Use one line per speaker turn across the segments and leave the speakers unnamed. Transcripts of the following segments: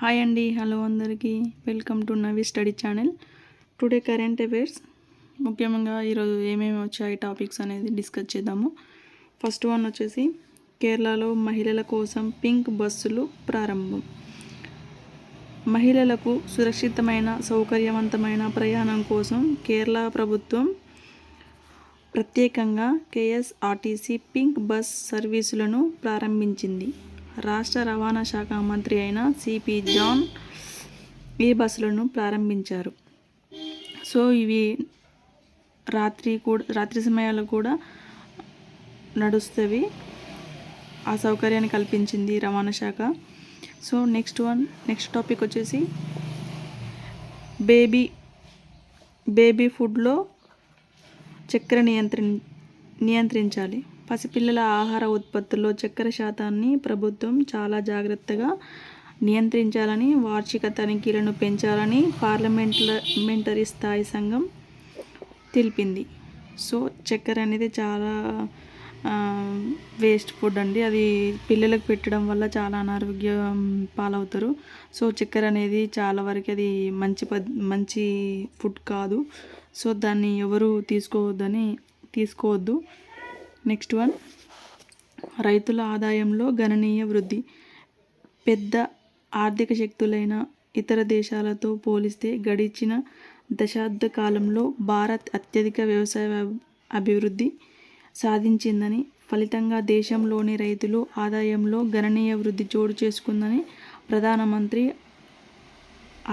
Hi అండి, hello అందరికీ. Welcome to Navi study channel. Today current affairs, ముఖ్యంగా ఈరోజు ఏమేమి వచ్చాయి టాపిక్స్ అనేది డిస్కస్ చేద్దాము. ఫస్ట్ వన్ వచ్చేసి కేరళలో మహిళల కోసం పింక్ బస్సులు ప్రారంభం. మహిళలకు సురక్షితమైన సౌకర్యవంతమైన ప్రయాణం కోసం కేరళ ప్రభుత్వం ప్రత్యేకంగా కేఎస్ఆర్టీసీ పింక్ బస్ సర్వీసులను ప్రారంభించింది. రాష్ట్ర రవాణా శాఖ మంత్రి అయిన సిపి జాన్ ఈ బస్సులను ప్రారంభించారు. సో ఇవి రాత్రి సమయాల్లో కూడా నడుస్తవి. ఆ సౌకర్యాన్ని కల్పించింది రవాణా శాఖ. సో నెక్స్ట్ టాపిక్ వచ్చేసి బేబీ ఫుడ్లో చక్కెర నియంత్రించాలి. పసిపిల్లల ఆహార ఉత్పత్తుల్లో చక్కెర శాతాన్ని ప్రభుత్వం చాలా జాగ్రత్తగా నియంత్రించాలని, వార్షిక తనిఖీలను పెంచాలని పార్లమెంటరీ స్థాయి సంఘం తెలిపింది. సో చక్కెర అనేది చాలా వేస్ట్ ఫుడ్ అండి. అది పిల్లలకు పెట్టడం వల్ల చాలా అనారోగ్యం పాలవుతారు. సో చక్కెర అనేది చాలా వరకు అది మంచి ఫుడ్ కాదు. సో దాన్ని ఎవరు తీసుకోవద్దు. నెక్స్ట్ వన్, రైతుల ఆదాయంలో గణనీయ వృద్ధి. పెద్ద ఆర్థిక శక్తులైన ఇతర దేశాలతో పోలిస్తే గడిచిన దశాబ్ద కాలంలో భారత్ అత్యధిక వ్యవసాయ అభివృద్ధి సాధించిందని, ఫలితంగా దేశంలోని రైతులు ఆదాయంలో గణనీయ వృద్ధి చోటు చేసుకుందని ప్రధానమంత్రి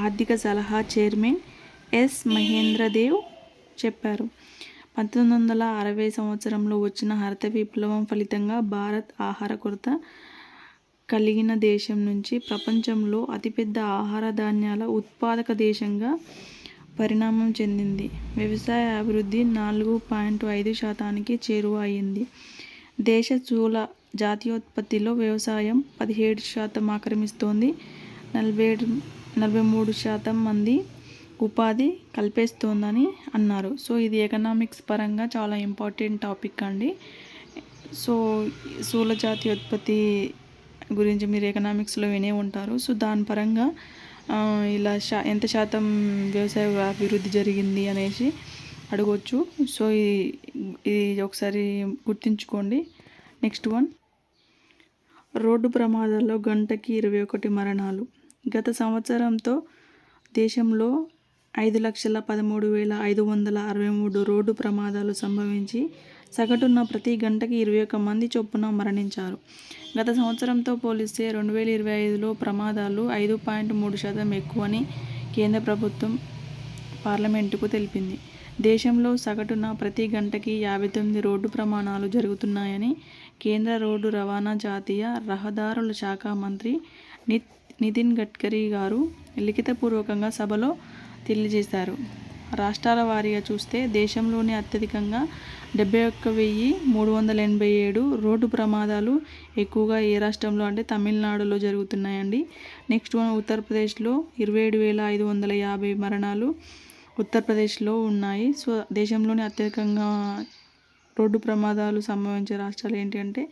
ఆర్థిక సలహా చైర్మన్ ఎస్ మహేంద్రదేవ్ చెప్పారు. 1960 సంవత్సరంలో వచ్చిన హరిత విప్లవం ఫలితంగా భారత్ ఆహార కొరత కలిగిన దేశం నుంచి ప్రపంచంలో అతిపెద్ద ఆహార ధాన్యాల ఉత్పాదక దేశంగా పరిణామం చెందింది. వ్యవసాయ అభివృద్ధి 4.5% చేరువ అయింది. దేశ స్థూల జాతీయోత్పత్తిలో వ్యవసాయం 17% ఆక్రమిస్తోంది. 43% మంది ఉపాధి కల్పిస్తోందని అన్నారు. సో ఇది ఎకనామిక్స్ పరంగా చాలా ఇంపార్టెంట్ టాపిక్ అండి. సో స్థూల జాతీయోత్పత్తి గురించి మీరు ఎకనామిక్స్లో వినే ఉంటారు. సో దాని పరంగా ఇలా ఎంత శాతం వ్యవసాయ అభివృద్ధి జరిగింది అనేసి అడగవచ్చు. సో ఇది ఒకసారి గుర్తుంచుకోండి. నెక్స్ట్ వన్, రోడ్డు ప్రమాదాల్లో గంటకి 21 మరణాలు. గత సంవత్సరంతో దేశంలో 5,13,563 రోడ్డు ప్రమాదాలు సంభవించి సగటున ప్రతి గంటకి 21 మంది చొప్పున మరణించారు. గత సంవత్సరంతో పోలిస్తే 2025లో ప్రమాదాలు 5.3% ఎక్కువని కేంద్ర ప్రభుత్వం పార్లమెంటుకు తెలిపింది. దేశంలో సగటున ప్రతి గంటకి 59 రోడ్డు ప్రమాదాలు జరుగుతున్నాయని కేంద్ర రోడ్డు రవాణా, జాతీయ రహదారుల శాఖ మంత్రి నితిన్ గడ్కరీ గారు లిఖితపూర్వకంగా సభలో తెలియజేశారు. రాష్ట్రాల వారీగా చూస్తే దేశంలోనే అత్యధికంగా 71,387 రోడ్డు ప్రమాదాలు ఎక్కువగా ఏ రాష్ట్రంలో అంటే తమిళనాడులో జరుగుతున్నాయండి. నెక్స్ట్ వన్, ఉత్తరప్రదేశ్లో 27,550 మరణాలు ఉత్తరప్రదేశ్లో ఉన్నాయి. సో దేశంలోనే అత్యధికంగా రోడ్డు ప్రమాదాలు సంభవించే రాష్ట్రాలు ఏంటి అంటే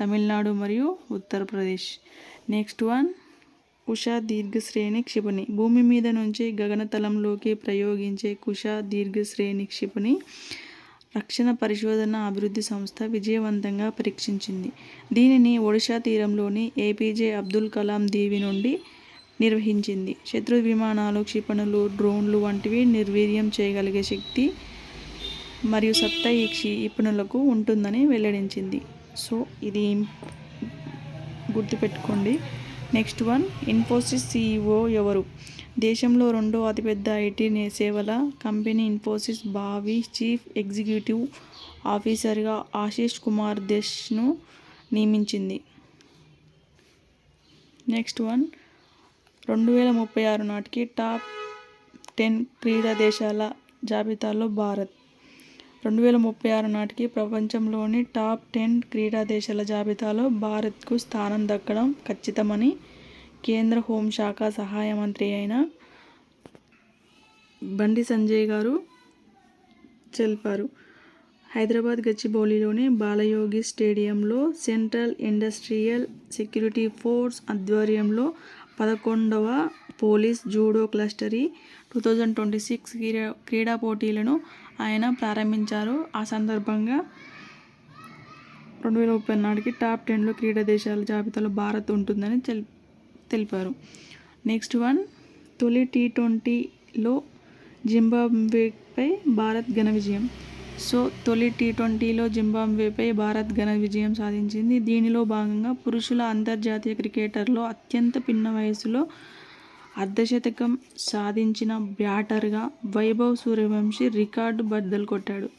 తమిళనాడు మరియు ఉత్తరప్రదేశ్. నెక్స్ట్ వన్, కుశ దీర్ఘశ్రేణి క్షిపణి. భూమి మీద నుంచి గగనతలంలోకి ప్రయోగించే కుశ దీర్ఘశ్రేణి క్షిపణి రక్షణ పరిశోధన అభివృద్ధి సంస్థ విజయవంతంగా పరీక్షించింది. దీనిని ఒడిషా తీరంలోని ఏపీజే అబ్దుల్ కలాం దీవి నుండి నిర్వహించింది. శత్రు విమానాలు, క్షిపణులు, డ్రోన్లు వంటివి నిర్వీర్యం చేయగలిగే శక్తి మరియు సత్తా ఈ క్షిపణులకు ఉంటుందని వెల్లడించింది. సో ఇది గుర్తుపెట్టుకోండి. నెక్స్ట్ వన్, ఇన్ఫోసిస్ సిఇఓ ఎవరు? దేశంలో రెండో అతిపెద్ద ఐటీ సేవల కంపెనీ ఇన్ఫోసిస్ భావి చీఫ్ ఎగ్జిక్యూటివ్ ఆఫీసర్గా ఆశీష్ కుమార్ దేశ్ను నియమించింది. నెక్స్ట్ వన్, 2036 నాటికి టాప్ 10 క్రీడా దేశాల జాబితాలో భారత్. 2036 నాటికి ప్రపంచంలోని టాప్ 10 క్రీడా దేశాల జాబితాలో భారత్కు స్థానం దక్కడం ఖచ్చితమని కేంద్ర హోంశాఖ సహాయ మంత్రి అయిన బండి సంజయ్ గారు తెలిపారు. హైదరాబాద్ గచ్చిబౌలిలోని బాలయోగి స్టేడియంలో సెంట్రల్ ఇండస్ట్రియల్ సెక్యూరిటీ ఫోర్స్ ఆధ్వర్యంలో 11వ పోలీస్ జూడో క్లస్టరీ 2026 క్రీడా పోటీలను ఆయన ప్రారంభించారు. ఆ సందర్భంగా 2030 నాటికి టాప్ 10లో క్రీడా దేశాల జాబితాలో భారత్ ఉంటుందని తెలిపారు. నెక్స్ట్ వన్, తొలి T20లో జింబాబ్వేపై భారత్ ఘన విజయం. సో తొలి T20లో జింబాబ్వేపై భారత్ ఘన విజయం సాధించింది. దీనిలో భాగంగా పురుషుల అంతర్జాతీయ క్రికెటర్లో అత్యంత పిన్న వయసులో అర్ధశతకం సాధించిన బ్యాటర్గా వైభవ్ సూర్యవంశీ రికార్డు బద్దలు కొట్టాడు.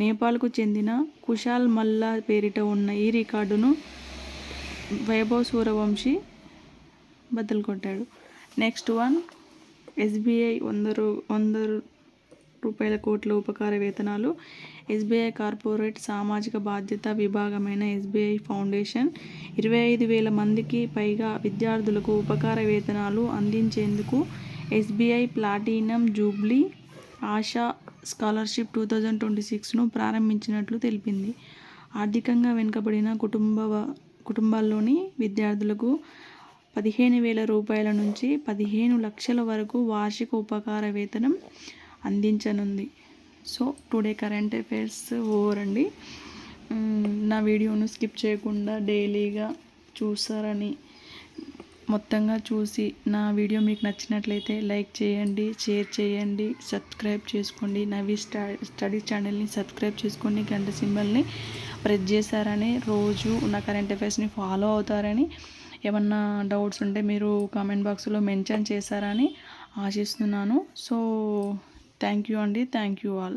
నేపాల్కు చెందిన కుశాల్ మల్లా పేరిట ఉన్న ఈ రికార్డును వైభవ్ సూర్యవంశీ బద్దలు కొట్టాడు. నెక్స్ట్ వన్, SBI 100 కోట్ల ఉపకార వేతనాలు. SBI కార్పొరేట్ సామాజిక బాధ్యత విభాగమైన SBI ఫౌండేషన్ 25,000 మందికి పైగా విద్యార్థులకు ఉపకార వేతనాలు అందించేందుకు SBI platinum jubilee Asha scholarship 2026ను ప్రారంభించినట్లు తెలిపింది. ఆర్థికంగా వెనుకబడిన కుటుంబాల్లోని విద్యార్థులకు 15,000 రూపాయల నుంచి 15 లక్షల వరకు వార్షిక ఉపకార వేతనం అందించనుంది. So today current affairs over అండి. నా వీడియోను స్కిప్ చేయకుండా డైలీగా చూస్తారని, మొత్తంగా చూసి నా వీడియో మీకు నచ్చినట్లయితే లైక్ చేయండి, షేర్ చేయండి, సబ్స్క్రైబ్ చేసుకోండి. నవీ స్టడీ ఛానల్ని సబ్స్క్రైబ్ చేసుకొని గంట సింబల్ని ప్రెస్ చేశారని, రోజు నా కరెంట్ అఫైర్స్ని ఫాలో అవుతారని, ఏమన్నా డౌట్స్ ఉంటే మీరు కామెంట్ బాక్స్లో మెన్షన్ చేశారని ఆశిస్తున్నాను. సో థ్యాంక్ యూ అండి. Thank you all.